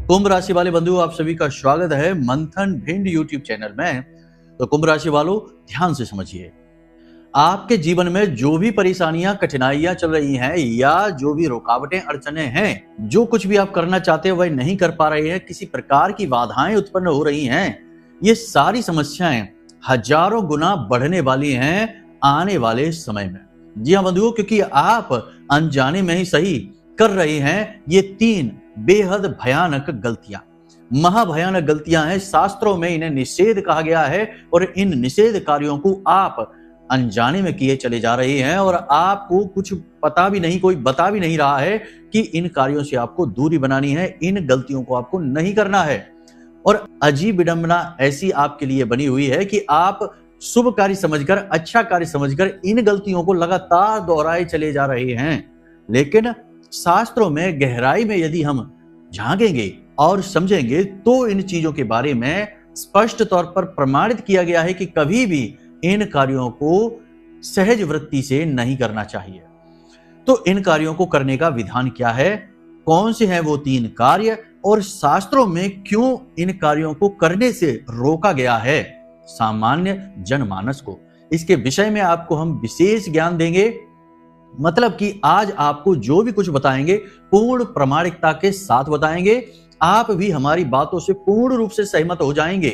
कुंभ राशि वाले बंधुओं, आप सभी का स्वागत है मंथन भिंड यूट्यूब चैनल में। तो कुंभ राशि वालों, ध्यान से समझिए, आपके जीवन में जो भी परेशानियां कठिनाइयां चल रही हैं या जो भी रुकावटें अड़चने हैं, जो कुछ भी आप करना चाहते हो वह नहीं कर पा रहे हैं, किसी प्रकार की बाधाएं उत्पन्न हो रही हैं, ये सारी समस्याएं हजारों गुना बढ़ने वाली हैं आने वाले समय में। जी हाँ बंधुओं, क्योंकि आप अनजाने में ही सही कर रहे हैं ये 3 बेहद भयानक गलतियां, महाभयानक गलतियां हैं। शास्त्रों में इन्हें निषेध कहा गया है और इन निषेध कार्यों को आप अनजाने में किए चले जा रहे हैं और आपको कुछ पता भी नहीं, कोई बता भी नहीं रहा है कि इन कार्यों से आपको दूरी बनानी है, इन गलतियों को आपको नहीं करना है। और अजीब विडंबना ऐसी आपके लिए बनी हुई है कि आप शुभ कार्य समझकर, अच्छा कार्य समझकर इन गलतियों को लगातार दोहराए चले जा रहे हैं। लेकिन शास्त्रों में गहराई में यदि हम झांकेंगे और समझेंगे तो इन चीजों के बारे में स्पष्ट तौर पर प्रमाणित किया गया है कि कभी भी इन कार्यों को सहज वृत्ति से नहीं करना चाहिए। तो इन कार्यों को करने का विधान क्या है, कौन से हैं वो 3 कार्य और शास्त्रों में क्यों इन कार्यों को करने से रोका गया है सामान्य जनमानस को, इसके विषय में आपको हम विशेष ज्ञान देंगे। मतलब कि आज आपको जो भी कुछ बताएंगे पूर्ण प्रामाणिकता के साथ बताएंगे, आप भी हमारी बातों से पूर्ण रूप से सहमत हो जाएंगे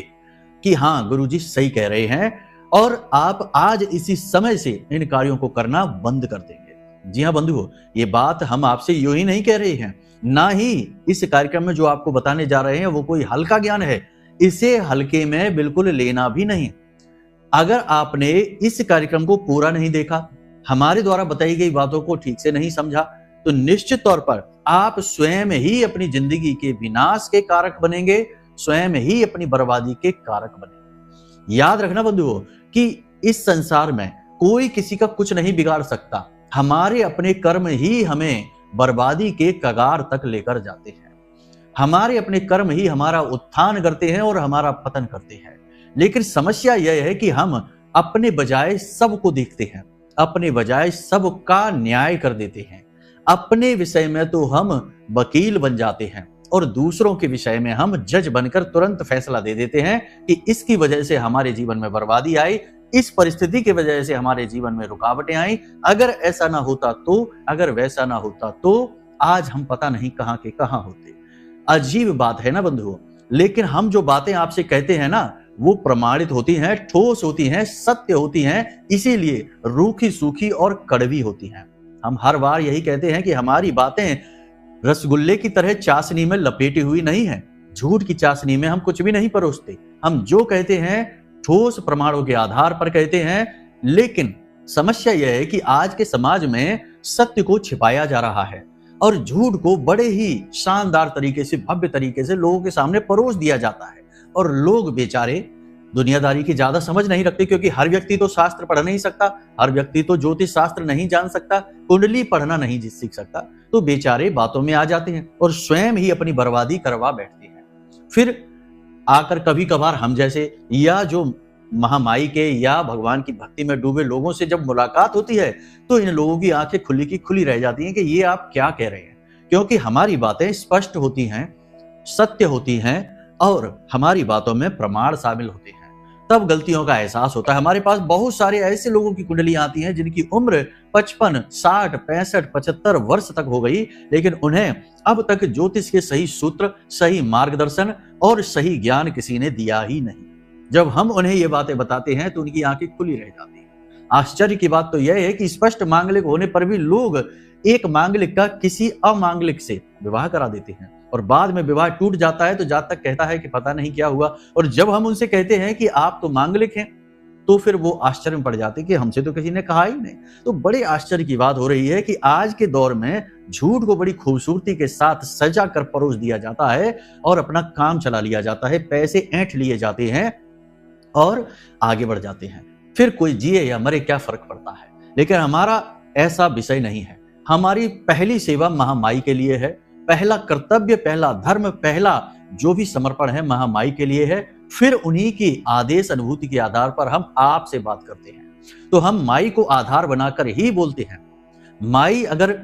कि हाँ गुरुजी सही कह रहे हैं और आप आज इसी समय से इन कार्यों को करना बंद कर देंगे। जी हाँ बंधुओं, ये बात हम आपसे यूं ही नहीं कह रहे हैं, ना ही इस कार्यक्रम में जो आपको बताने जा रहे हैं वो कोई हल्का ज्ञान है, इसे हल्के में बिल्कुल लेना भी नहीं। अगर आपने इस कार्यक्रम को पूरा नहीं देखा, हमारे द्वारा बताई गई बातों को ठीक से नहीं समझा, तो निश्चित तौर पर आप स्वयं ही अपनी जिंदगी के विनाश के कारक बनेंगे, स्वयं ही अपनी बर्बादी के कारक बनेंगे। याद रखना बंधुओं कि इस संसार में कोई किसी का कुछ नहीं बिगाड़ सकता, हमारे अपने कर्म ही हमें बर्बादी के कगार तक लेकर जाते हैं। हमारे अपने कर्म ही हमारा उत्थान करते हैं और हमारा पतन करते हैं। लेकिन समस्या यह है कि हम अपने बजाय सबको देखते हैं, अपने बजाय सबका न्याय कर देते हैं। अपने विषय में तो हम वकील बन जाते हैं और दूसरों के विषय में हम जज बनकर तुरंत फैसला दे देते हैं कि इसकी वजह से हमारे जीवन में बर्बादी आई, इस परिस्थिति की वजह से हमारे जीवन में रुकावटें आई, अगर ऐसा ना होता तो, अगर वैसा ना होता तो आज हम पता नहीं कहां के कहां होते। अजीब बात है ना बंधुओं, लेकिन हम जो बातें आपसे कहते हैं ना वो प्रमाणित होती हैं, ठोस होती हैं, सत्य होती हैं, इसीलिए रूखी सूखी और कड़वी होती हैं। हम हर बार यही कहते हैं कि हमारी बातें रसगुल्ले की तरह चाशनी में लपेटी हुई नहीं है, झूठ की चाशनी में हम कुछ भी नहीं परोसते। हम जो कहते हैं ठोस प्रमाणों के आधार पर कहते हैं। लेकिन समस्या यह है कि आज के समाज में सत्य को छिपाया जा रहा है और झूठ को बड़े ही शानदार तरीके से, भव्य तरीके से लोगों के सामने परोस दिया जाता है। और लोग बेचारे दुनियादारी की ज्यादा समझ नहीं रखते, क्योंकि हर व्यक्ति तो शास्त्र पढ़ नहीं सकता, हर व्यक्ति तो ज्योतिष शास्त्र नहीं जान सकता, कुंडली पढ़ना नहीं सीख सकता, तो बेचारे बातों में आ जाते हैं और स्वयं ही अपनी बर्बादी करवा बैठते हैं। फिर आकर कभी कभार हम जैसे या जो महामाई के या भगवान की भक्ति में डूबे लोगों से जब मुलाकात होती है तो इन लोगों की आंखें खुली की खुली रह जाती हैं कि ये आप क्या कह रहे हैं, क्योंकि हमारी बातें स्पष्ट होती हैं, सत्य होती हैं और हमारी बातों में प्रमाण शामिल होते हैं। तब गलतियों का एहसास होता है। हमारे पास बहुत सारे ऐसे लोगों की कुंडलियां आती हैं जिनकी उम्र 55, 60, 65, 75 वर्ष तक हो गई, लेकिन उन्हें अब तक ज्योतिष के सही सूत्र, सही मार्गदर्शन और सही ज्ञान किसी ने दिया ही नहीं। जब हम उन्हें ये बातें बताते हैं तो उनकी आंखें खुली रह जाती हैं। आश्चर्य की बात तो यह है कि स्पष्ट मांगलिक होने पर भी लोग एक मांगलिक का किसी अमांगलिक से विवाह करा देते हैं और बाद में विवाह टूट जाता है तो जातक कहता है कि पता नहीं क्या हुआ। और जब हम उनसे कहते हैं कि आप तो मांगलिक हैं तो फिर वो आश्चर्य में पड़ जाते हैं कि हमसे तो किसी ने कहा ही नहीं। तो बड़े आश्चर्य की बात हो रही है कि आज के दौर में झूठ को बड़ी खूबसूरती के साथ सजा कर परोस दिया जाता है और अपना काम चला लिया जाता है, पैसे ऐंठ लिए जाते हैं और आगे बढ़ जाते हैं। फिर कोई जिए या मरे क्या फर्क पड़ता है। लेकिन हमारा ऐसा विषय नहीं है। हमारी पहली सेवा महामाई के लिए है, पहला कर्तव्य, पहला धर्म, पहला जो भी समर्पण है महामाई के लिए है। फिर उन्हीं की आदेश अनुभूति के आधार पर हम आपसे बात करते हैं। तो हम माई को आधार बनाकर ही बोलते हैं। माई अगर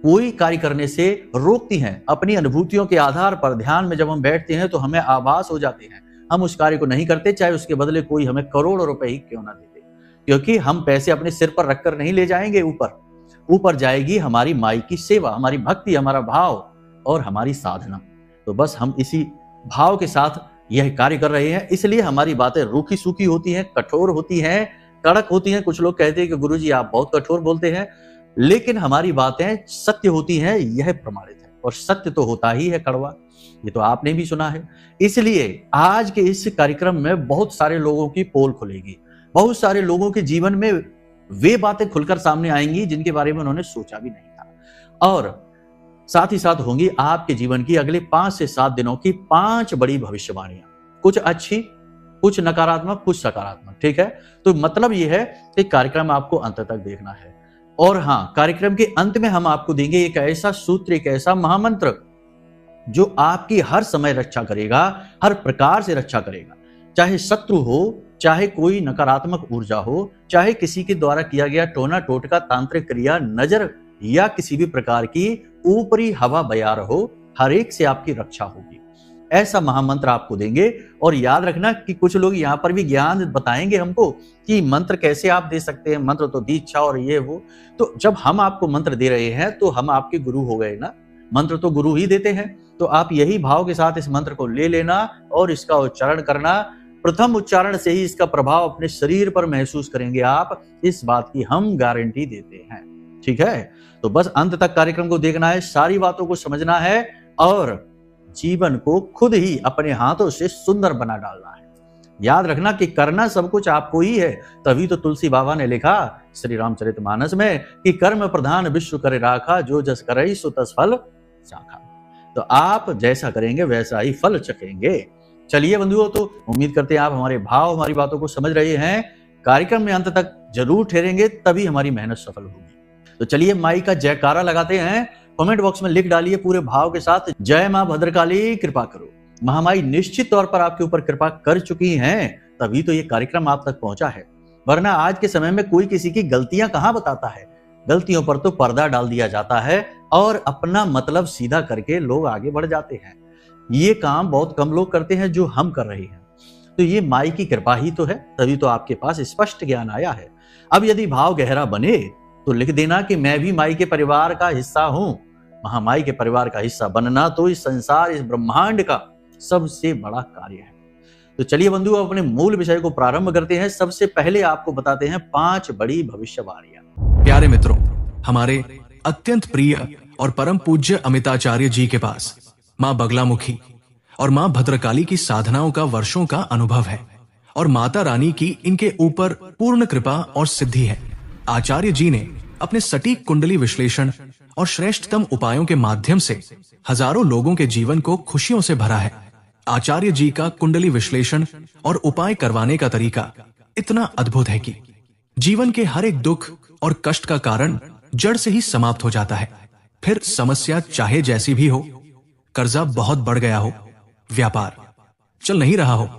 कोई कार्य करने से रोकती हैं। अपनी अनुभूतियों के आधार पर ध्यान में जब हम बैठते हैं तो हमें आभास हो जाते हैं, हम उस कार्य को नहीं करते, चाहे उसके बदले कोई हमें करोड़ों रुपए ही क्यों ना दे दे, क्योंकि हम पैसे अपने सिर पर रखकर नहीं ले जाएंगे। ऊपर जाएगी हमारी माई की सेवा, हमारी भक्ति, हमारा भाव और हमारी साधना। तो बस हम इसी भाव के साथ यह कार्य कर रहे हैं, इसलिए हमारी बातें रूखी सूखी होती हैं, कठोर होती हैं, कड़क होती हैं। कुछ लोग कहते हैं कि गुरुजी आप बहुत कठोर बोलते हैं, लेकिन हमारी बातें सत्य होती हैं, यह प्रमाणित है। और सत्य तो होता ही है कड़वा, ये तो आपने भी सुना है। इसलिए आज के इस कार्यक्रम में बहुत सारे लोगों की पोल खुलेगी, बहुत सारे लोगों के जीवन में वे बातें खुलकर सामने आएंगी जिनके बारे में उन्होंने सोचा भी नहीं था। और साथ ही साथ होंगी आपके जीवन की अगले 5 से 7 दिनों की 5 बड़ी भविष्यवाणियां, कुछ अच्छी, कुछ नकारात्मक, कुछ सकारात्मक। ठीक है, तो मतलब यह है कि कार्यक्रम आपको अंत तक देखना है। और हाँ, कार्यक्रम के अंत में हम आपको देंगे एक ऐसा सूत्र, एक ऐसा महामंत्र जो आपकी हर समय रक्षा करेगा, हर प्रकार से रक्षा करेगा। चाहे शत्रु हो, चाहे कोई नकारात्मक ऊर्जा हो, चाहे किसी के द्वारा किया गया टोना टोटका, तांत्रिक क्रिया, नजर या किसी भी प्रकार की ऊपरी हवा बयार हो, हर एक से आपकी रक्षा होगी। ऐसा महामंत्र आपको देंगे। और याद रखना कि कुछ लोग यहाँ पर भी ज्ञान बताएंगे हमको कि मंत्र कैसे आप दे सकते हैं, मंत्र तो दीक्षा और ये वो। तो जब हम आपको मंत्र दे रहे हैं तो हम आपके गुरु हो गए ना, मंत्र तो गुरु ही देते हैं। तो आप यही भाव के साथ इस मंत्र को ले लेना और इसका उच्चारण करना। प्रथम उच्चारण से ही इसका प्रभाव अपने शरीर पर महसूस करेंगे आप, इस बात की हम गारंटी देते हैं। ठीक है, तो बस अंत तक कार्यक्रम को देखना है, सारी बातों को समझना है और जीवन को खुद ही अपने हाथों से सुंदर बना डालना है। याद रखना कि करना सब कुछ आपको ही है। तभी तो तुलसी बाबा ने लिखा श्री रामचरितमानस में कि कर्म प्रधान विश्व करे राखा, जो जस करई सो तस फल चाखा। तो आप जैसा करेंगे वैसा ही फल चखेंगे। चलिए बंधुओं, तो उम्मीद करते हैं आप हमारे भाव, हमारी बातों को समझ रहे हैं। कार्यक्रम में अंत तक जरूर ठहरेंगे, तभी हमारी मेहनत सफल होगी। तो चलिए माई का जयकारा लगाते हैं। कमेंट बॉक्स में लिख डालिए पूरे भाव के साथ, जय मां भद्रकाली कृपा करो। महामाई निश्चित तौर पर आपके ऊपर कृपा कर चुकी हैं, तभी तो ये कार्यक्रम आप तक पहुंचा है। वरना आज के समय में कोई किसी की गलतियां कहां बताता है। गलतियों पर तो पर्दा डाल दिया जाता है और अपना मतलब सीधा करके लोग आगे बढ़ जाते हैं। ये काम बहुत कम लोग करते हैं जो हम कर रहे हैं। तो ये माई की कृपा ही तो है, तभी तो आपके पास स्पष्ट ज्ञान आया है। अब यदि भाव गहरा बने तो लिख देना कि मैं भी माई के परिवार का हिस्सा हूं। महामाई के परिवार का हिस्सा बनना तो इस संसार, इस ब्रह्मांड का सबसे बड़ा कार्य है। तो चलिए बंधु, अपने मूल विषय को प्रारंभ करते हैं। सबसे पहले आपको बताते हैं 5 बड़ी भविष्यवाणियां। प्यारे मित्रों, हमारे अत्यंत प्रिय और परम पूज्य अमिताचार्य जी के पास माँ बगलामुखी और माँ भद्रकाली की साधनाओं का वर्षों का अनुभव है और माता रानी की इनके ऊपर पूर्ण कृपा और सिद्धि है। आचार्य जी ने अपने सटीक कुंडली विश्लेषण और श्रेष्ठतम उपायों के माध्यम से हजारों लोगों के जीवन को खुशियों से भरा है। आचार्य जी का कुंडली विश्लेषण और उपाय करवाने का तरीका इतना अद्भुत है कि जीवन के हर एक दुख और कष्ट का कारण जड़ से ही समाप्त हो जाता है। फिर समस्या चाहे जैसी भी हो, कर्जा बहुत बढ़ गया हो, व्यापार चल नहीं रहा हो,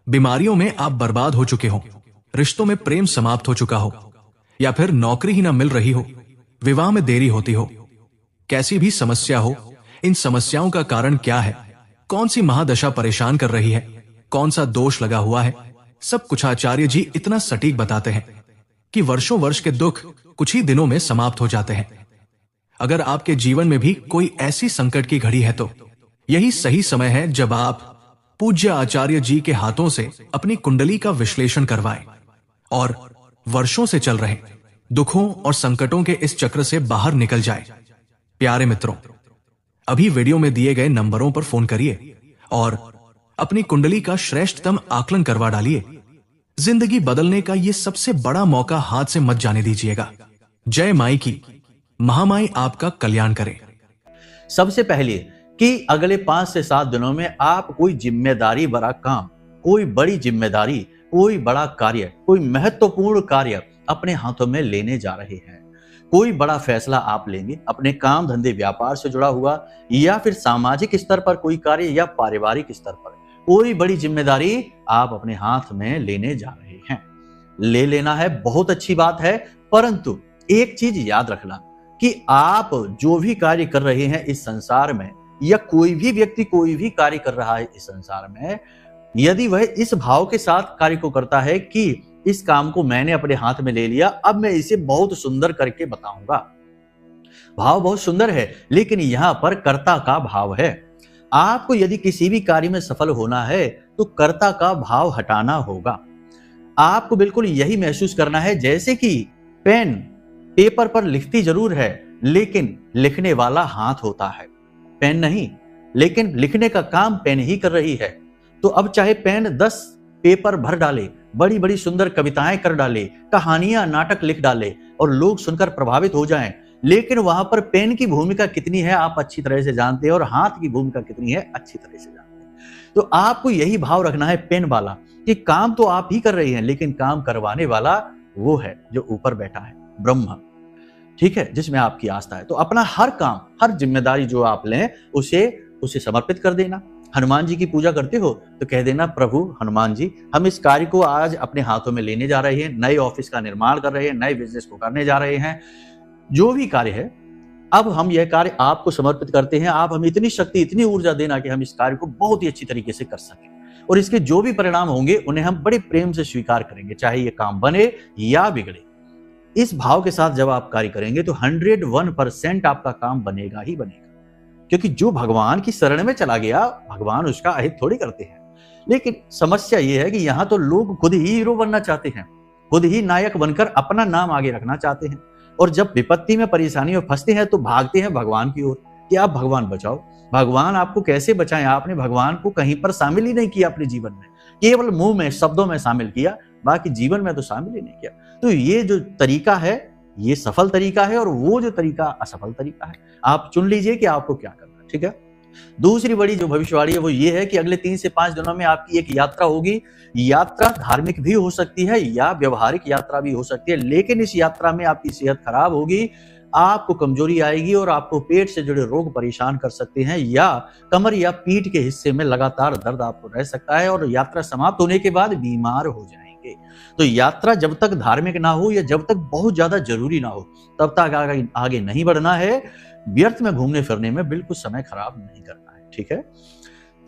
बीमारियों में आप बर्बाद हो चुके हो, रिश्तों में प्रेम समाप्त हो चुका हो, या फिर नौकरी ही ना मिल रही हो, विवाह में देरी होती हो, कैसी भी समस्या हो, इन समस्याओं का कारण क्या है, कौन सी महादशा परेशान कर रही है, कौन सा दोष लगा हुआ है, सब कुछ आचार्य जी इतना सटीक बताते हैं कि वर्षों वर्ष के दुख कुछ ही दिनों में समाप्त हो जाते हैं। अगर आपके जीवन में भी कोई ऐसी संकट की घड़ी है तो यही सही समय है जब आप पूज्य आचार्य जी के हाथों से अपनी कुंडली का विश्लेषण करवाएं और वर्षों से चल रहे दुखों और संकटों के इस चक्र से बाहर निकल जाए। प्यारे मित्रों, अभी वीडियो में दिए गए नंबरों पर फोन करिए और अपनी कुंडली का श्रेष्ठतम आकलन करवा डालिए। जिंदगी बदलने का ये सबसे बड़ा मौका हाथ से मत जाने दीजिएगा। जय माई की, महामाई आपका कल्याण करे। सबसे पहले कि अगले 5 से 7 दिनों में आप कोई जिम्मेदारी भरा काम, कोई बड़ी जिम्मेदारी, कोई बड़ा कार्य, कोई महत्वपूर्ण कार्य अपने हाथों में लेने जा रहे हैं। कोई बड़ा फैसला आप लेंगे अपने काम धंधे व्यापार से जुड़ा हुआ, या फिर सामाजिक स्तर पर कोई कार्य, या पारिवारिक स्तर पर कोई बड़ी जिम्मेदारी आप अपने हाथ में लेने जा रहे हैं। ले लेना है, बहुत अच्छी बात है, परंतु एक चीज याद रखना कि आप जो भी कार्य कर रहे हैं इस संसार में, या कोई भी व्यक्ति कोई भी कार्य कर रहा है इस संसार में, यदि वह इस भाव के साथ कार्य को करता है कि इस काम को मैंने अपने हाथ में ले लिया, अब मैं इसे बहुत सुंदर करके बताऊंगा। भाव बहुत सुंदर है, लेकिन यहां पर कर्ता का भाव है। आपको यदि किसी भी कार्य में सफल होना है तो कर्ता का भाव हटाना होगा। आपको बिल्कुल यही महसूस करना है जैसे कि पेन पेपर पर लिखती जरूर है, लेकिन लिखने वाला हाथ होता है, पेन नहीं। लेकिन लिखने का काम पेन ही कर रही है। तो अब चाहे पेन 10 पेपर भर डाले, बड़ी बड़ी सुंदर कविताएं कर डाले, कहानियां नाटक लिख डाले और लोग सुनकर प्रभावित हो जाएं, लेकिन वहां पर पेन की भूमिका कितनी है आप अच्छी तरह से जानते हैं, और हाथ की भूमिका कितनी है अच्छी तरह से जानते हैं। तो आपको यही भाव रखना है पेन वाला, कि काम तो आप ही कर रही हैं, लेकिन काम करवाने वाला वो है जो ऊपर बैठा है, ब्रह्म, ठीक है, जिसमें आपकी आस्था है। तो अपना हर काम, हर जिम्मेदारी जो आप लें उसे समर्पित कर देना। हनुमान जी की पूजा करते हो तो कह देना, प्रभु हनुमान जी, हम इस कार्य को आज अपने हाथों में लेने जा रहे हैं, नए ऑफिस का निर्माण कर रहे हैं, नए बिजनेस को करने जा रहे हैं, जो भी कार्य है, अब हम यह कार्य आपको समर्पित करते हैं। आप हमें इतनी शक्ति, इतनी ऊर्जा देना कि हम इस कार्य को बहुत ही अच्छी तरीके से कर सकें, और इसके जो भी परिणाम होंगे उन्हें हम बड़े प्रेम से स्वीकार करेंगे, चाहे ये काम बने या बिगड़े। इस भाव के साथ जब आप कार्य करेंगे तो 101% आपका काम बनेगा ही बनेगा, क्योंकि जो भगवान की शरण में चला गया, भगवान उसका अहित थोड़ी करते हैं। लेकिन समस्या यह है कि यहाँ तो लोग खुद ही हीरो बनना चाहते हैं, खुद ही नायक बनकर अपना नाम आगे रखना चाहते हैं, और जब विपत्ति में, परेशानी में फंसते हैं तो भागते हैं भगवान की ओर कि आप भगवान बचाओ। भगवान आपको कैसे बचाएं? आपने भगवान को कहीं पर शामिल ही नहीं किया अपने जीवन में, केवल मुंह में, शब्दों में शामिल किया, बाकी जीवन में तो शामिल ही नहीं किया। तो ये जो तरीका है ये सफल तरीका है, और वो जो तरीका असफल तरीका है। आप चुन लीजिए कि आपको क्या करना है, ठीक है। दूसरी बड़ी जो भविष्यवाणी है वो ये है कि अगले 3 से 5 दिनों में आपकी एक यात्रा होगी। यात्रा धार्मिक भी हो सकती है या व्यवहारिक यात्रा भी हो सकती है, लेकिन इस यात्रा में आपकी सेहत खराब होगी, आपको कमजोरी आएगी, और आपको पेट से जुड़े रोग परेशान कर सकते हैं, या कमर या पीठ के हिस्से में लगातार दर्द आपको रह सकता है, और यात्रा समाप्त होने के बाद बीमार हो जाएंगे। तो यात्रा जब तक धार्मिक ना हो या जब तक बहुत ज्यादा जरूरी ना हो, तब तक आगे नहीं बढ़ना है। व्यर्थ में घूमने फिरने में बिल्कुल समय खराब नहीं करना है, ठीक है।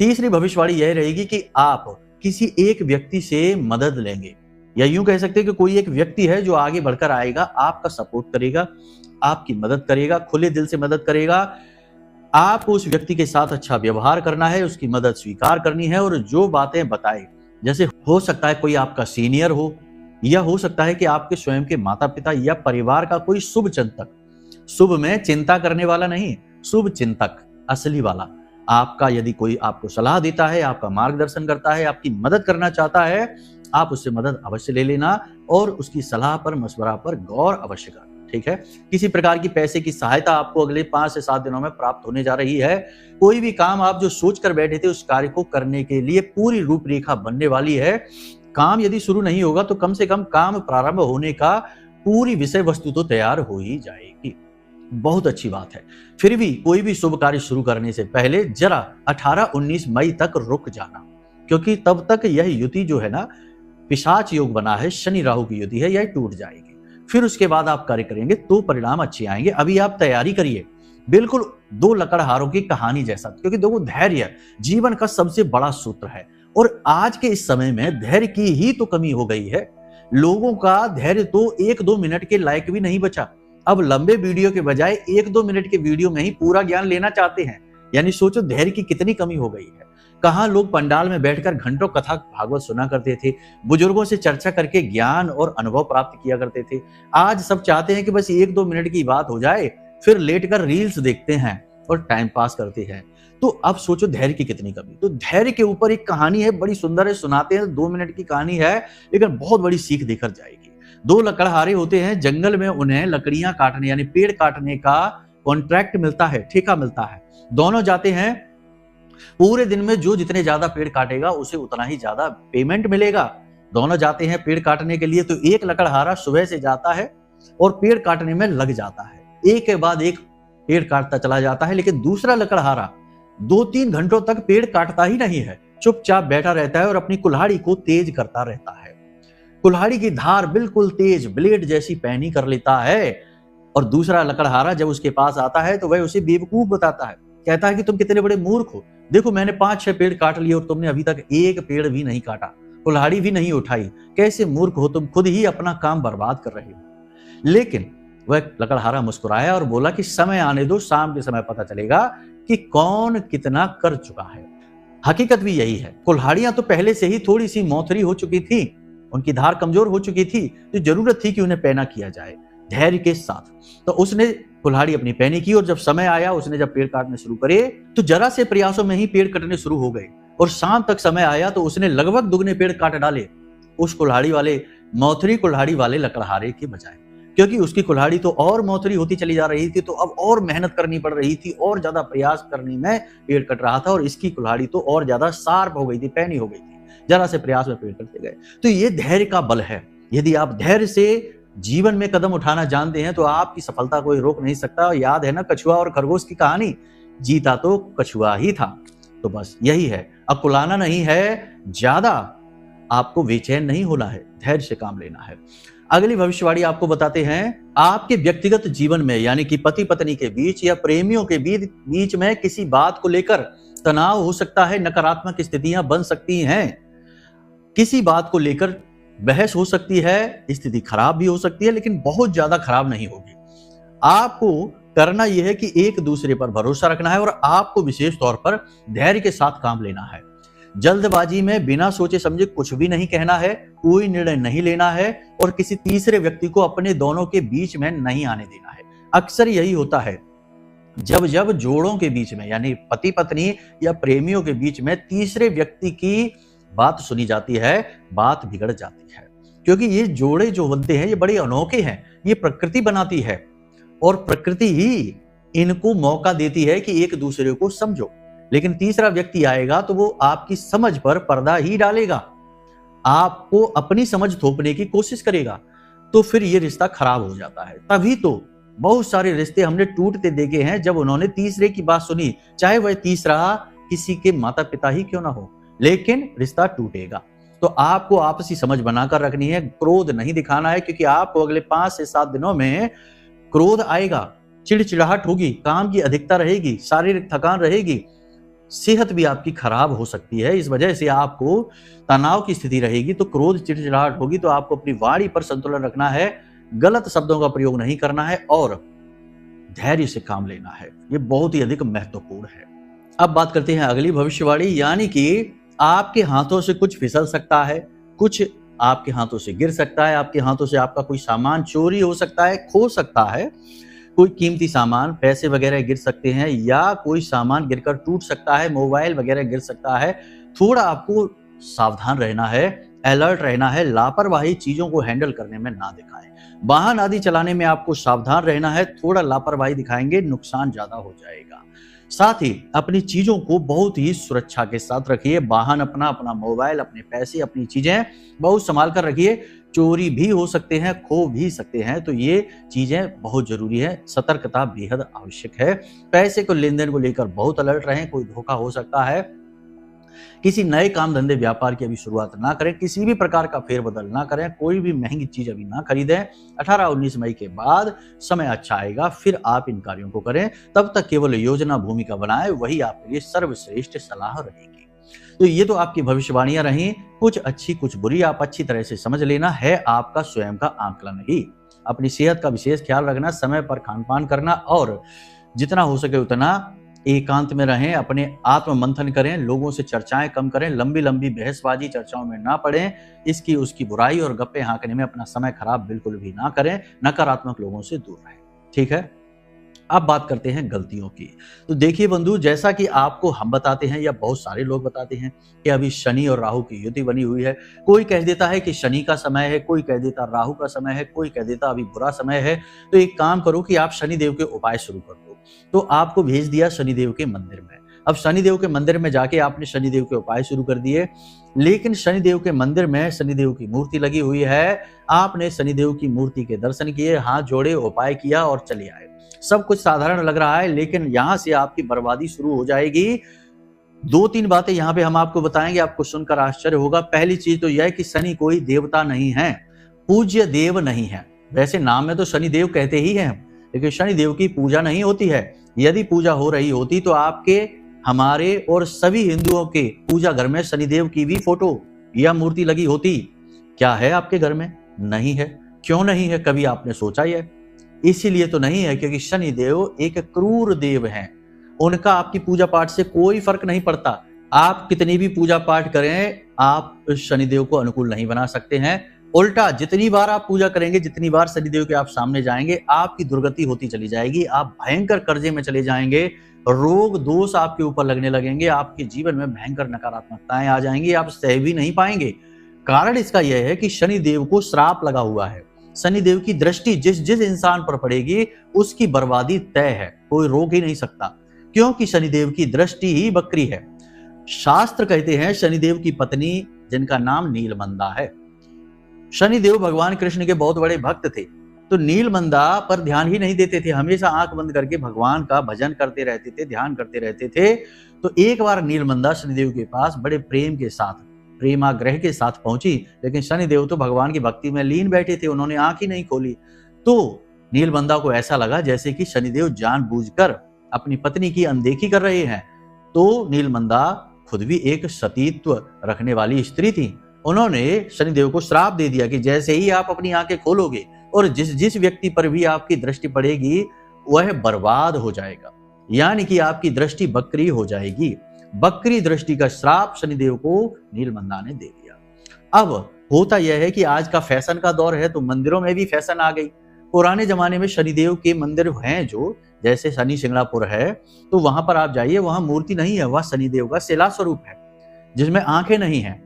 तीसरी भविष्यवाणी यह रहेगी कि आप किसी एक व्यक्ति से मदद लेंगे, या यूं कह सकते हैं कि कोई एक व्यक्ति है जो आगे बढ़कर आएगा, आपका सपोर्ट करेगा, आपकी मदद करेगा, खुले दिल से मदद करेगा। आपको उस व्यक्ति के साथ अच्छा व्यवहार करना है, उसकी मदद स्वीकार करनी है, और जो बातें बताए, जैसे हो सकता है कोई आपका सीनियर हो, या हो सकता है कि आपके स्वयं के माता पिता या परिवार का कोई शुभ चिंतक, शुभ में चिंता करने वाला नहीं, शुभ चिंतक असली वाला, आपका यदि कोई आपको सलाह देता है, आपका मार्गदर्शन करता है, आपकी मदद करना चाहता है, आप उससे मदद अवश्य ले लेना, और उसकी सलाह पर, मशवरा पर गौर अवश्य करना, ठीक है। किसी प्रकार की पैसे की सहायता आपको अगले 5 से 7 दिनों में प्राप्त होने जा रही है। कोई भी काम आप जो सोच कर बैठे थे उस कार्य को करने के लिए पूरी रूपरेखा बनने वाली है। काम यदि शुरू नहीं होगा तो कम से कम काम प्रारंभ होने का पूरी विषय वस्तु तो तैयार हो ही जाएगी। बहुत अच्छी बात है। फिर भी कोई भी शुभ कार्य शुरू करने से पहले जरा 18-19 मई तक रुक जाना, क्योंकि तब तक यह युति जो है ना, पिशाच योग बना है, शनि राहु की युति है, यह टूट जाएगी। फिर उसके बाद आप कार्य करेंगे तो परिणाम अच्छे आएंगे। अभी आप तैयारी करिए, बिल्कुल 2 लकड़हारों की कहानी जैसा, क्योंकि देखो धैर्य जीवन का सबसे बड़ा सूत्र है, और आज के इस समय में धैर्य की ही तो कमी हो गई है। लोगों का धैर्य तो 1-2 मिनट के लायक भी नहीं बचा। अब लंबे वीडियो के बजाय 1-2 मिनट के वीडियो में ही पूरा ज्ञान लेना चाहते हैं। यानी सोचो धैर्य की कितनी कमी हो गई है। कहाँ लोग पंडाल में बैठकर घंटों कथा भागवत सुना करते थे, बुजुर्गों से चर्चा करके ज्ञान और अनुभव प्राप्त किया करते थे। आज सब चाहते हैं कि बस 1-2 मिनट की बात हो जाए, फिर लेटकर रील्स देखते हैं और टाइम पास करते हैं। तो अब सोचो धैर्य की कितनी कमी। तो धैर्य के ऊपर एक कहानी है, बड़ी सुंदर है, सुनाते हैं। 2 मिनट की कहानी है, लेकिन बहुत बड़ी सीख देकर जाएगी। 2 लकड़हारे होते हैं, जंगल में उन्हें लकड़ियां काटने यानी पेड़ काटने का कॉन्ट्रैक्ट मिलता है, ठेका मिलता है। दोनों जाते हैं, पूरे दिन में जो जितने ज्यादा पेड़ काटेगा उसे उतना ही ज्यादा पेमेंट मिलेगा। दोनों जाते हैं पेड़ काटने के लिए। तो एक लकड़हारा सुबह से जाता है और पेड़ काटने में लग जाता है, एक के बाद एक पेड़ काटता चला जाता है। लेकिन दूसरा लकड़हारा 2-3 घंटों तक पेड़ काटता ही नहीं है, चुपचाप बैठा रहता है और अपनी कुल्हाड़ी को तेज करता रहता है। कुल्हाड़ी की धार बिल्कुल तेज ब्लेड जैसी पैनी कर लेता है। और दूसरा लकड़हारा जब उसके पास आता है तो वह उसे बेवकूफ बताता है, कहता है कि तुम कितने बड़े मूर्ख हो, देखो मैंने 5-6 पेड़ काट लिए और तुमने अभी तक एक पेड़ भी नहीं काटा, कुल्हाड़ी भी नहीं उठाई, कैसे मूर्ख हो तुम, खुद ही अपना काम बर्बाद कर रहे हो। लेकिन वह लकड़हारा मुस्कुराया और बोला कि समय आने दो, शाम के समय पता चलेगा कि कौन कितना कर चुका है। हकीकत भी यही है, कुल्हाड़ियां तो पहले से ही थोड़ी सी मौथरी हो चुकी थी, उनकी धार कमजोर हो चुकी थी, तो जरूरत थी कि उन्हें पैना किया जाए धैर्य के साथ। तो उसने कुल्हाड़ी अपनी पैनी की और जब समय आया, उसने जब पेड़ काटने शुरू करे तो जरा से प्रयासों में ही पेड़ कटने शुरू हो गए और शाम तक समय आया तो उसने लगभग दुगने पेड़ काट डाले उस कुल्हाड़ी वाले, मौथरी कुल्हाड़ी वाले लकड़हारे के बजाय, क्योंकि उसकी कुल्हाड़ी तो और मौथरी होती चली जा रही थी, तो अब और मेहनत करनी पड़ रही थी, और ज्यादा प्रयास करने में पेड़ कट रहा था और इसकी कुल्हाड़ी तो और ज्यादा शार्प हो गई थी, पैनी हो गई थी, जरा से प्रयास में पेड़ कटते गए। तो ये धैर्य का बल है। यदि आप धैर्य से जीवन में कदम उठाना जानते हैं तो आपकी सफलता कोई रोक नहीं सकता। याद है ना कछुआ और खरगोश की कहानी, जीता तो कछुआ ही था। तो बस यही है, अकुलाना नहीं है, ज्यादा आपको बेचैन नहीं होना है, धैर्य से काम लेना है। अगली भविष्यवाणी आपको बताते हैं, आपके व्यक्तिगत जीवन में यानी कि पति पत्नी के बीच या प्रेमियों के बीच में किसी बात को लेकर तनाव हो सकता है, नकारात्मक स्थितियां बन सकती हैं, किसी बात को लेकर बहस हो सकती है, स्थिति खराब भी हो सकती है, लेकिन बहुत ज्यादा खराब नहीं होगी। आपको करना यह है कि एक दूसरे पर भरोसा रखना है और आपको विशेष तौर पर धैर्य के साथ काम लेना है। जल्दबाजी में बिना सोचे समझे कुछ भी नहीं कहना है, कोई निर्णय नहीं लेना है और किसी तीसरे व्यक्ति को अपने दोनों के बीच में नहीं आने देना है। अक्सर यही होता है, जब जब जोड़ों के बीच में यानी पति पत्नी या प्रेमियों के बीच में तीसरे व्यक्ति की बात सुनी जाती है, बात बिगड़ जाती है, क्योंकि ये जोड़े जो बनते हैं ये बड़े अनोखे हैं, ये प्रकृति बनाती है और प्रकृति ही इनको मौका देती है कि एक दूसरे को समझो। लेकिन तीसरा व्यक्ति आएगा तो वो आपकी समझ पर पर्दा ही डालेगा, आपको अपनी समझ थोपने की कोशिश करेगा, तो फिर ये रिश्ता खराब हो जाता है। तभी तो बहुत सारे रिश्ते हमने टूटते देखे हैं जब उन्होंने तीसरे की बात सुनी, चाहे वह तीसरा किसी के माता पिता ही क्यों ना हो, लेकिन रिश्ता टूटेगा। तो आपको आपसी समझ बनाकर रखनी है, क्रोध नहीं दिखाना है, क्योंकि आपको अगले 5 से 7 दिनों में क्रोध आएगा, चिड़चिड़ाहट होगी, काम की अधिकता रहेगी, शारीरिक थकान रहेगी, सेहत भी आपकी खराब हो सकती है। इस वजह से आपको तनाव की स्थिति रहेगी, तो क्रोध चिड़चिड़ाहट होगी, तो आपको अपनी वाणी पर संतुलन रखना है, गलत शब्दों का प्रयोग नहीं करना है और धैर्य से काम लेना है। ये बहुत ही अधिक महत्वपूर्ण है। अब बात करते हैं अगली भविष्यवाणी, यानी कि आपके हाथों से कुछ फिसल सकता है, कुछ आपके हाथों से गिर सकता है, आपके हाथों से आपका कोई सामान चोरी हो सकता है, खो सकता है, कोई कीमती सामान, पैसे वगैरह गिर सकते हैं या कोई सामान गिरकर टूट सकता है, मोबाइल वगैरह गिर सकता है। थोड़ा आपको सावधान रहना है, अलर्ट रहना है, लापरवाही चीजों को हैंडल करने में ना दिखाएं। वाहन आदि चलाने में आपको सावधान रहना है, थोड़ा लापरवाही दिखाएंगे नुकसान ज्यादा हो जाएगा। साथ ही अपनी चीजों को बहुत ही सुरक्षा के साथ रखिए, वाहन अपना, अपना मोबाइल, अपने पैसे, अपनी चीजें बहुत संभाल कर रखिए, चोरी भी हो सकते हैं, खो भी सकते हैं, तो ये चीजें बहुत जरूरी है, सतर्कता बेहद आवश्यक है। पैसे को लेन देन को लेकर बहुत अलर्ट रहें, कोई धोखा हो सकता है। किसी नए काम धंधे व्यापार की अभी शुरुआत ना करें, किसी भी प्रकार का फेरबदल ना करें, कोई भी महंगी चीज अभी ना खरीदें। 18-19 मई के बाद समय अच्छा आएगा, फिर आप इन कार्यों को करें। तब तक केवल योजना भूमिका बनाएं, वही आपके लिए सर्वश्रेष्ठ सलाह रहेगी। तो ये तो आपकी भविष्यवाणियां रही, कुछ अच्छी कुछ बुरी, आप अच्छी तरह से समझ लेना, है आपका स्वयं का आंकलन ही। अपनी सेहत का विशेष ख्याल रखना, समय पर खान पान करना और जितना हो सके उतना एकांत में रहें, अपने आत्म मंथन करें, लोगों से चर्चाएं कम करें, लंबी लंबी बहसबाजी चर्चाओं में ना पड़ें, इसकी उसकी बुराई और गप्पे हाँकने में अपना समय खराब बिल्कुल भी ना करें, नकारात्मक लोगों से दूर रहें। ठीक है, अब बात करते हैं गलतियों की। तो देखिए बंधु, जैसा कि आपको हम बताते हैं या बहुत सारे लोग बताते हैं कि अभी शनि और राहु की युति बनी हुई है। कोई कह देता है कि शनि का समय है, कोई कह देता राहु का समय है, कोई कह देता अभी बुरा समय है। तो एक काम करो कि आप शनिदेव के उपाय शुरू कर दो। तो आपको भेज दिया शनिदेव के मंदिर में। अब शनिदेव के मंदिर में जाके आपने शनिदेव के उपाय शुरू कर दिए, लेकिन शनिदेव के मंदिर में शनिदेव की मूर्ति लगी हुई है। आपने शनिदेव की मूर्ति के दर्शन किए, हाथ जोड़े, उपाय किया और चले आए। सब कुछ साधारण लग रहा है, लेकिन यहां से आपकी बर्बादी शुरू हो जाएगी। 2-3 बातें यहां पे हम आपको बताएंगे, आपको सुनकर आश्चर्य होगा। पहली चीज तो यह है कि शनि कोई देवता नहीं है, पूज्य देव नहीं है। वैसे नाम में तो शनिदेव कहते ही हैं, लेकिन शनिदेव की पूजा नहीं होती है। यदि पूजा हो रही होती तो आपके, हमारे और सभी हिंदुओं के पूजा घर में शनिदेव की भी फोटो या मूर्ति लगी होती। क्या है आपके घर में? नहीं है। क्यों नहीं है? कभी आपने सोचा है? इसीलिए तो नहीं है क्योंकि शनिदेव एक क्रूर देव हैं। उनका आपकी पूजा पाठ से कोई फर्क नहीं पड़ता। आप कितनी भी पूजा पाठ करें, आप शनिदेव को अनुकूल नहीं बना सकते हैं। उल्टा जितनी बार आप पूजा करेंगे, जितनी बार शनिदेव के आप सामने जाएंगे, आपकी दुर्गति होती चली जाएगी। आप भयंकर कर्जे में चले जाएंगे, रोग दोष आपके ऊपर लगने लगेंगे, आपके जीवन में भयंकर नकारात्मकताएं आ जाएंगी, आप सह भी नहीं पाएंगे। कारण इसका यह है कि शनिदेव को श्राप लगा हुआ है। शनिदेव की दृष्टि जिस जिस इंसान पर पड़ेगी उसकी बर्बादी तय है, कोई रोक ही नहीं सकता, क्योंकि शनिदेव की दृष्टि ही बकरी है। शास्त्र कहते हैं शनिदेव की पत्नी, जिनका नाम नीलमंदा है। शनिदेव भगवान कृष्ण के बहुत बड़े भक्त थे, तो नीलमंदा पर ध्यान ही नहीं देते थे, हमेशा आंख बंद करके भगवान का भजन करते रहते थे, ध्यान करते रहते थे। तो एक बार नीलमंदा शनिदेव के पास बड़े प्रेम के साथ, प्रेमाग्रह के साथ पहुंची, लेकिन शनिदेव तो भगवान की भक्ति में लीन बैठे थे, उन्होंने आंख ही नहीं खोली। तो नीलमंदा को ऐसा लगा जैसे कि शनिदेव जानबूझकर अपनी पत्नी की अनदेखी कर रहे हैं। तो नीलमंदा खुद भी एक सतीत्व रखने वाली स्त्री थी। उन्होंने शनिदेव को श्राप दे दिया कि जैसे ही आप अपनी आंखें खोलोगे और जिस जिस व्यक्ति पर भी आपकी दृष्टि पड़ेगी वह बर्बाद हो जाएगा, यानी कि आपकी दृष्टि बकरी हो जाएगी। बकरी दृष्टि का श्राप शनिदेव को नीलमंदा ने दे दिया। अब होता यह है कि आज का फैशन का दौर है, तो मंदिरों में भी फैशन आ गई। पुराने जमाने में शनिदेव के मंदिर हैं, जो जैसे शनि शिंगणापुर है, तो वहां पर आप जाइए, वहां मूर्ति नहीं है, वह शनिदेव का शिला स्वरूप है जिसमें आंखें नहीं है।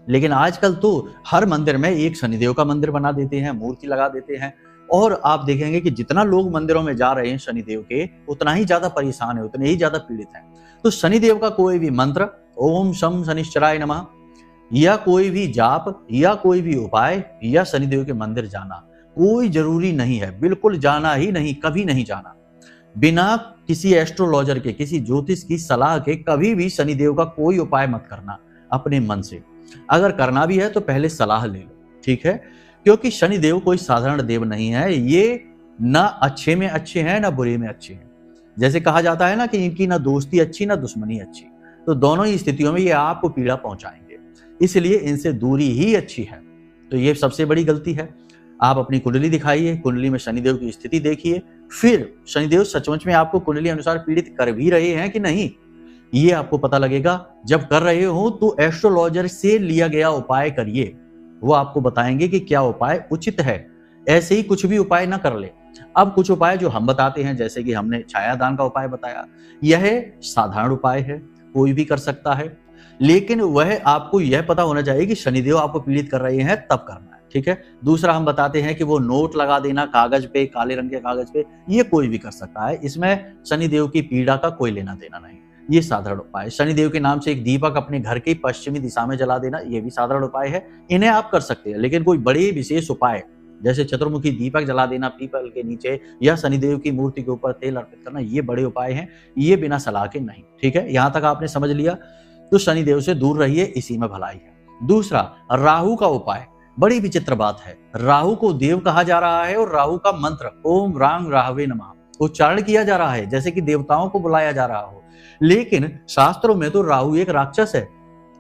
लेकिन आजकल तो हर मंदिर में एक शनिदेव का मंदिर बना देते हैं, मूर्ति लगा देते हैं, और आप देखेंगे कि जितना लोग मंदिरों में जा रहे हैं शनिदेव के, उतना ही ज्यादा परेशान है, उतने ही ज्यादा पीड़ित हैं। तो शनिदेव का कोई भी मंत्र, ओम शम शनिश्चराय नमः, या कोई भी जाप या कोई भी उपाय या शनिदेव के मंदिर जाना कोई जरूरी नहीं है, बिल्कुल जाना ही नहीं, कभी नहीं जाना। बिना किसी एस्ट्रोलॉजर के, किसी ज्योतिष की सलाह के कभी भी शनिदेव का कोई उपाय मत करना अपने मन से। अगर करना भी है तो पहले सलाह ले लो, ठीक है? क्योंकि शनिदेव कोई साधारण देव नहीं है, ये ना अच्छे में अच्छे हैं ना बुरे में अच्छे हैं। जैसे कहा जाता है ना कि इनकी ना दोस्ती अच्छी ना दुश्मनी अच्छी, तो दोनों ही स्थितियों में ये आपको पीड़ा पहुंचाएंगे, इसलिए इनसे दूरी ही अच्छी है। तो ये सबसे बड़ी गलती है। आप अपनी कुंडली दिखाइए, कुंडली में शनिदेव की स्थिति देखिए, फिर शनिदेव सचमुच में आपको कुंडली अनुसार पीड़ित कर भी रहे हैं कि नहीं, ये आपको पता लगेगा। जब कर रहे हो तो एस्ट्रोलॉजर से लिया गया उपाय करिए, वो आपको बताएंगे कि क्या उपाय उचित है। ऐसे ही कुछ भी उपाय ना कर ले। अब कुछ उपाय जो हम बताते हैं, जैसे कि हमने छायादान का उपाय बताया, यह साधारण उपाय है, कोई भी कर सकता है, लेकिन वह आपको यह पता होना चाहिए कि शनिदेव आपको पीड़ित कर रहे हैं, तब करना है, ठीक है? दूसरा हम बताते हैं कि वो नोट लगा देना कागज पे, काले रंग के कागज पे, ये कोई भी कर सकता है, इसमें शनिदेव की पीड़ा का कोई लेना देना नहीं। ये साधारण उपाय। शनिदेव के नाम से एक दीपक अपने घर की पश्चिमी दिशा में जला देना, ये भी साधारण उपाय है, इन्हें आप कर सकते हैं। लेकिन कोई बड़े विशेष उपाय जैसे चतुर्मुखी दीपक जला देना पीपल के नीचे या शनिदेव की मूर्ति के ऊपर तेल अर्पित करना, ये बड़े उपाय हैं, ये बिना सलाह के नहीं, ठीक है? यहां तक आपने समझ लिया। तो शनिदेव से दूर रहिए, इसी में भलाई है। दूसरा, राहु का उपाय। बड़ी विचित्र बात है, राहु को देव कहा जा रहा है और राहु का मंत्र ओम रांग राहवे नमः उच्चारण किया जा रहा है, जैसे कि देवताओं को बुलाया जा रहा हो। लेकिन शास्त्रों में तो राहु एक राक्षस है,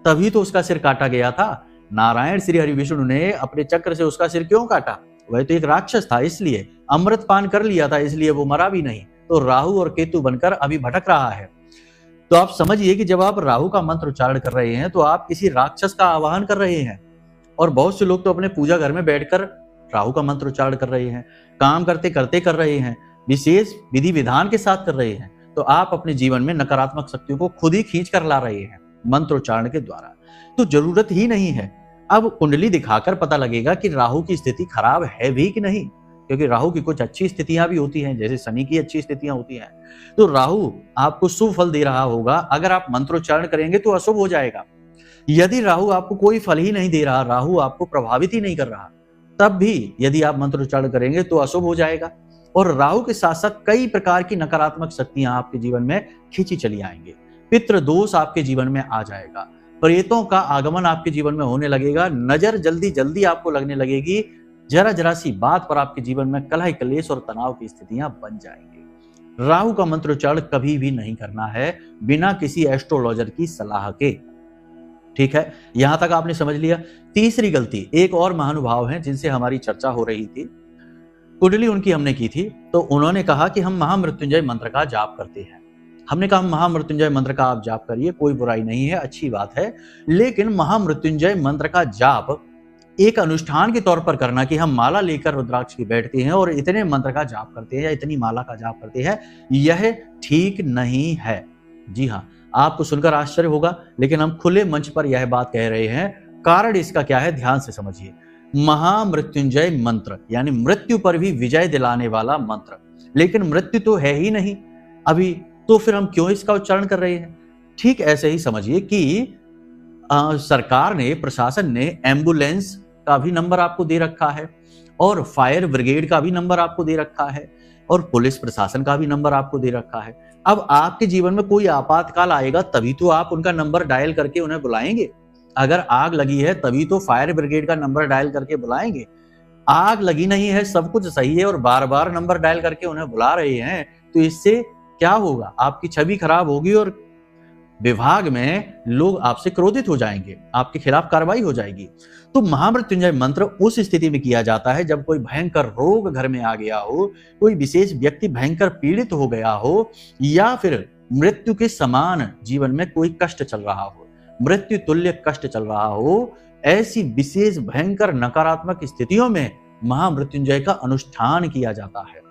तभी तो उसका सिर काटा गया था। नारायण श्री हरि विष्णु ने अपने चक्र से उसका सिर क्यों काटा? वह तो एक राक्षस था, इसलिए अमृत पान कर लिया था, इसलिए वो मरा भी नहीं। तो राहु और केतु बनकर अभी भटक रहा है। तो आप समझिए कि जब आप राहु का मंत्र उच्चारण कर रहे हैं तो आप किसी राक्षस का आवाहन कर रहे हैं। और बहुत से लोग तो अपने पूजा घर में बैठकर राहु का मंत्र उच्चारण कर रहे हैं, काम करते करते कर रहे हैं, विशेष विधि विधान के साथ कर रहे हैं। तो आप अपने जीवन में नकारात्मक शक्तियों को खुद ही खींच कर ला रहे हैं मंत्र उच्चारण के द्वारा। तो जरूरत ही नहीं है। अब कुंडली दिखाकर पता लगेगा कि राहु की स्थिति खराब है भी कि नहीं, क्योंकि राहु की कुछ अच्छी स्थितियां भी होती हैं, जैसे शनि की अच्छी स्थितियां होती हैं। तो राहु आपको शुभ फल दे रहा होगा, अगर आप मंत्रोच्चारण करेंगे तो अशुभ हो जाएगा। यदि राहु आपको कोई फल ही नहीं दे रहा, राहु आपको प्रभावित ही नहीं कर रहा, तब भी यदि आप मंत्रोच्चारण करेंगे तो अशुभ हो जाएगा। और राहु के साथ साथ कई प्रकार की नकारात्मक शक्तियां आपके जीवन में खींची चली आएंगे। पितृ दोष आपके जीवन में आ जाएगा, प्रेतों का आगमन आपके जीवन में होने लगेगा, नजर जल्दी जल्दी आपको लगने लगेगी, जरा जरा सी बात पर आपके जीवन में कलह कलेश और तनाव की स्थितियां बन जाएंगी। राहु का मंत्रोच्चारण कभी भी नहीं करना है बिना किसी एस्ट्रोलॉजर की सलाह के। ठीक है, यहां तक आपने समझ लिया। तीसरी गलती, एक और महानुभाव हैं जिनसे हमारी चर्चा हो रही थी, कुंडली उनकी हमने की थी, तो उन्होंने कहा कि हम महामृत्युंजय मंत्र का जाप करते हैं। हमने कहा महामृत्युंजय मंत्र का आप जाप करिए, कोई बुराई नहीं है, अच्छी बात है, लेकिन महामृत्युंजय मंत्र का जाप एक अनुष्ठान के तौर पर करना कि हम माला लेकर रुद्राक्ष की बैठते हैं और इतने मंत्र का जाप करते हैं या इतनी माला का जाप करते हैं, यह ठीक नहीं है। जी हाँ, आपको सुनकर आश्चर्य होगा, लेकिन हम खुले मंच पर यह बात कह रहे हैं। कारण इसका क्या है, ध्यान से समझिए। महामृत्युंजय मंत्र यानी मृत्यु पर भी विजय दिलाने वाला मंत्र, लेकिन मृत्यु तो है ही नहीं अभी, तो फिर हम क्यों इसका उच्चारण कर रहे हैं? ठीक ऐसे ही समझिए कि सरकार ने, प्रशासन ने एम्बुलेंस का भी नंबर आपको दे रखा है और फायर ब्रिगेड का भी नंबर आपको दे रखा है और पुलिस प्रशासन का भी नंबर आपको दे रखा है। अब आपके जीवन में कोई आपातकाल आएगा तभी तो आप उनका नंबर डायल करके उन्हें बुलाएंगे। अगर आग लगी है तभी तो फायर ब्रिगेड का नंबर डायल करके बुलाएंगे। आग लगी नहीं है, सब कुछ सही है और बार बार नंबर डायल करके उन्हें बुला रहे हैं, तो इससे क्या होगा? आपकी छवि खराब होगी और विभाग में लोग आपसे क्रोधित हो जाएंगे, आपके खिलाफ कार्रवाई हो जाएगी। तो महामृत्युंजय मंत्र उस स्थिति में किया जाता है जब कोई भयंकर रोग घर में आ गया हो, कोई विशेष व्यक्ति भयंकर पीड़ित हो गया हो, या फिर मृत्यु के समान जीवन में कोई कष्ट चल रहा हो, मृत्यु तुल्य कष्ट चल रहा हो। ऐसी विशेष भयंकर नकारात्मक स्थितियों में महामृत्युंजय का अनुष्ठान किया जाता है।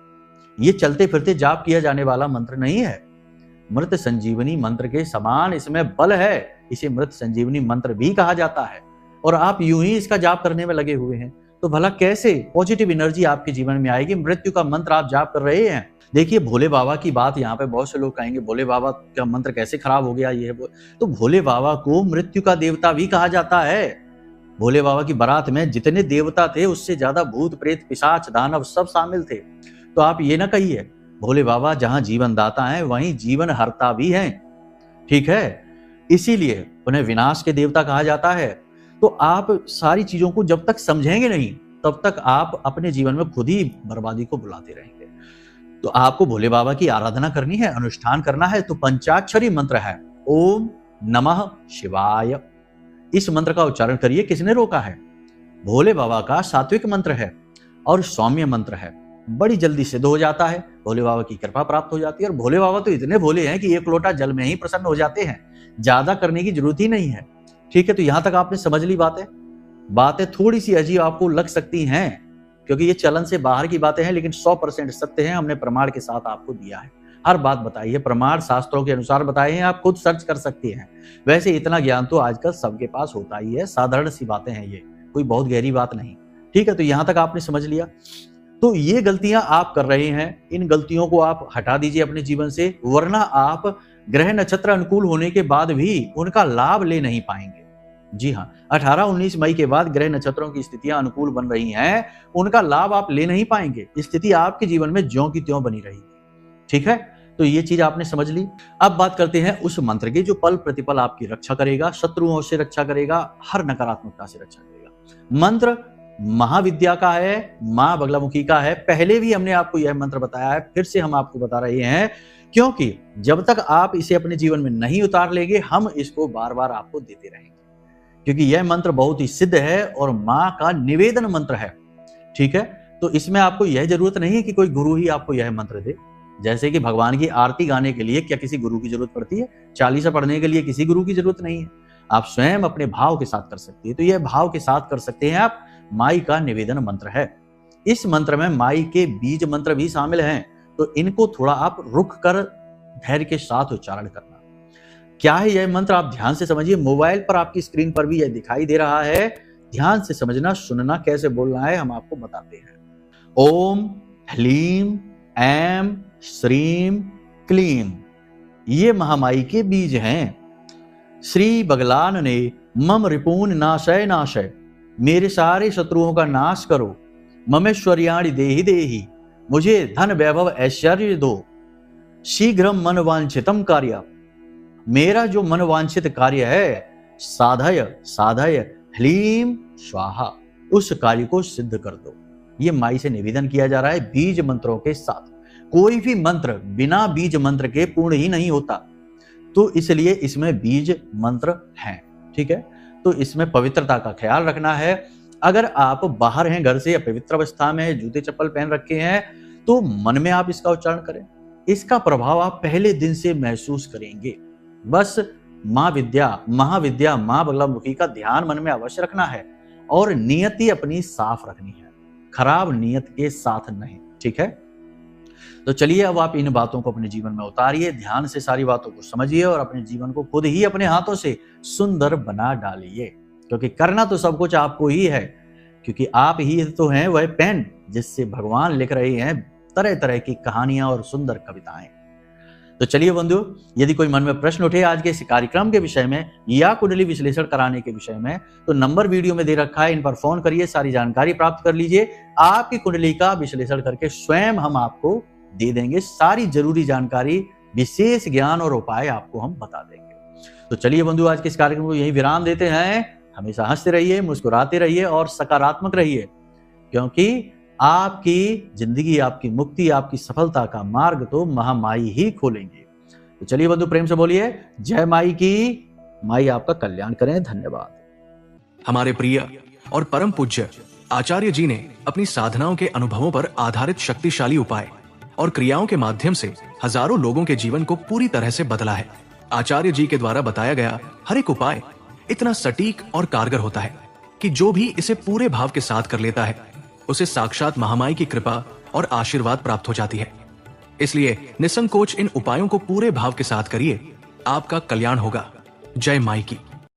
ये चलते फिरते जाप किया जाने वाला मंत्र नहीं है, मृत संजीवनी मंत्र के समान इसमें बल है, इसे मृत संजीवनी मंत्र भी कहा जाता है। और आप यूं ही इसका जाप करने में लगे हुए हैं, तो भला कैसे पॉजिटिव एनर्जी आपके जीवन में आएगी? मृत्यु का मंत्र आप जाप कर रहे हैं। देखिए, भोले बाबा की बात यहाँ पे बहुत से लोग कहेंगे भोले बाबा का मंत्र कैसे खराब हो गया, ये वो। तो भोले बाबा को मृत्यु का देवता भी कहा जाता है। भोले बाबा की बारात में जितने देवता थे उससे ज्यादा भूत प्रेत पिशाच दानव सब शामिल थे। तो आप ये ना कहिए, भोले बाबा जहां जीवन दाता हैं वहीं जीवन हरता भी हैं। ठीक है, इसीलिए उन्हें विनाश के देवता कहा जाता है। तो आप सारी चीजों को जब तक समझेंगे नहीं तब तक आप अपने जीवन में खुद ही बर्बादी को बुलाते रहेंगे। तो आपको भोले बाबा की आराधना करनी है, अनुष्ठान करना है, तो पंचाक्षरी मंत्र है ओम नमः शिवाय। इस मंत्र का उच्चारण करिए। किसने रोका है? भोले बाबा का सात्विक मंत्र है और सौम्य मंत्र है, बड़ी जल्दी सिद्ध हो जाता है, भोले बाबा की कृपा प्राप्त हो जाती है। और भोले बाबा तो इतने भोले हैं कि एक लोटा जल में ही प्रसन्न हो जाते हैं, ज्यादा करने की जरूरत ही नहीं है। ठीक है, तो यहां तक आपने समझ ली बातें थोड़ी सी अजीब आपको लग सकती हैं क्योंकि ये चलन से बाहर की बातें हैं, लेकिन 100% सत्य है। हमने प्रमाण के साथ आपको दिया है, हर बात बताई है, प्रमाण शास्त्रों के अनुसार बताए हैं, आप खुद सर्च कर सकते हैं। वैसे इतना ज्ञान तो आजकल सबके पास होता ही है, साधारण सी बातें हैं, ये कोई बहुत गहरी बात नहीं। ठीक है, तो यहां तक आपने समझ लिया। तो ये गलतियां आप कर रहे हैं, इन गलतियों को आप हटा दीजिए अपने जीवन से, वरना आप ग्रह नक्षत्र अनुकूल होने के बाद भी उनका लाभ ले नहीं पाएंगे। जी हाँ, 18-19 मई के बाद ग्रह नक्षत्रों की स्थितियां अनुकूल बन रही हैं, उनका लाभ आप ले नहीं पाएंगे। स्थिति आपके जीवन में ज्यों की त्यों बनी रहेगी। ठीक है, तो ये चीज आपने समझ ली। अब बात करते हैं उस मंत्र की जो पल प्रतिपल आपकी रक्षा करेगा, शत्रुओं से रक्षा करेगा, हर नकारात्मकता से रक्षा करेगा। मंत्र महाविद्या का है, मां बगलामुखी का है। पहले भी हमने आपको यह मंत्र बताया है, फिर से हम आपको बता रहे हैं, क्योंकि जब तक आप इसे अपने जीवन में नहीं उतार लेंगे, हम इसको बार बार आपको देते रहेंगे, क्योंकि यह मंत्र बहुत ही सिद्ध है और मां का निवेदन मंत्र है। ठीक है, तो इसमें आपको यह जरूरत नहीं है कि कोई गुरु ही आपको यह मंत्र दे। जैसे कि भगवान की आरती गाने के लिए क्या किसी गुरु की जरूरत पड़ती है? चालीसा पढ़ने के लिए किसी गुरु की जरूरत नहीं है, आप स्वयं अपने भाव के साथ कर सकते हैं। तो यह भाव के साथ कर सकते हैं आप। माई का निवेदन मंत्र है। इस मंत्र में माई के बीज मंत्र भी शामिल हैं, तो इनको थोड़ा आप रुक कर धैर्य के साथ उच्चारण करना। क्या है यह मंत्र, आप ध्यान से समझिए। मोबाइल पर आपकी स्क्रीन पर भी यह दिखाई दे रहा है, ध्यान से समझना, सुनना, कैसे बोलना है हम आपको बताते हैं। ओम ह्लीम ऐम श्रीम क्लीम, ये महामाई के बीज हैं। श्री बगलान ने मम रिपून नाशय नाशय, मेरे सारे शत्रुओं का नाश करो। ममेश्वर्याणि देहि देहि, मुझे धन वैभव ऐश्वर्य दो। शीघ्रम मन वांछितम कार्य, मेरा जो मनवांछित कार्य है, साधय साधय ह्लीम स्वाहा, उस कार्य को सिद्ध कर दो। ये माई से निवेदन किया जा रहा है बीज मंत्रों के साथ। कोई भी मंत्र बिना बीज मंत्र के पूर्ण ही नहीं होता, तो इसलिए इसमें बीज मंत्र हैं। ठीक है, तो इसमें पवित्रता का ख्याल रखना है। अगर आप बाहर हैं, घर से अपवित्र अवस्था में, जूते चप्पल पहन रखे हैं, तो मन में आप इसका उच्चारण करें। इसका प्रभाव आप पहले दिन से महसूस करेंगे। बस माँ विद्या, महाविद्या, माँ बगलामुखी का ध्यान मन में अवश्य रखना है और नियति अपनी साफ रखनी है, खराब नियत के साथ नहीं। ठीक है, तो चलिए अब आप इन बातों को अपने जीवन में उतारिए, ध्यान से सारी बातों को समझिए और अपने जीवन को खुद ही अपने हाथों से सुंदर बना डालिए, क्योंकि करना तो सब कुछ आपको ही है, क्योंकि आप ही तो हैं वह पेन जिससे भगवान लिख रहे हैं तरह तरह की कहानियां और सुंदर कविताएं। तो चलिए बंधुओं, यदि कोई मन में प्रश्न उठे आज के इस कार्यक्रम के विषय में या कुंडली विश्लेषण कराने के विषय में, तो नंबर वीडियो में दे रखा है, इन पर फोन करिए, सारी जानकारी प्राप्त कर लीजिए। आपकी कुंडली का विश्लेषण करके स्वयं हम आपको दे देंगे, सारी जरूरी जानकारी, विशेष ज्ञान और उपाय आपको हम बता देंगे। तो चलिए बंधु, आज के इस कार्यक्रम को यही विराम देते हैं। हमेशा हंसते रहिए, मुस्कुराते रहिए और सकारात्मक रहिए, क्योंकि आपकी जिंदगी, आपकी मुक्ति, आपकी सफलता का मार्ग तो महामाई ही खोलेंगे। तो चलिए बंधु, प्रेम से बोलिए जय माई की। माई आपका कल्याण करें। धन्यवाद। हमारे प्रिय और परम पूज्य आचार्य जी ने अपनी साधनाओं के अनुभवों पर आधारित शक्तिशाली उपाय और क्रियाओं के माध्यम से हजारों लोगों के जीवन को पूरी तरह से बदला है। आचार्य जी के द्वारा बताया गया हर एक उपाय इतना सटीक और कारगर होता है कि जो भी इसे पूरे भाव के साथ कर लेता है, उसे साक्षात महामाई की कृपा और आशीर्वाद प्राप्त हो जाती है। इसलिए निसंकोच इन उपायों को पूरे भाव के साथ करिए, आपका कल्याण होगा। जय माई की।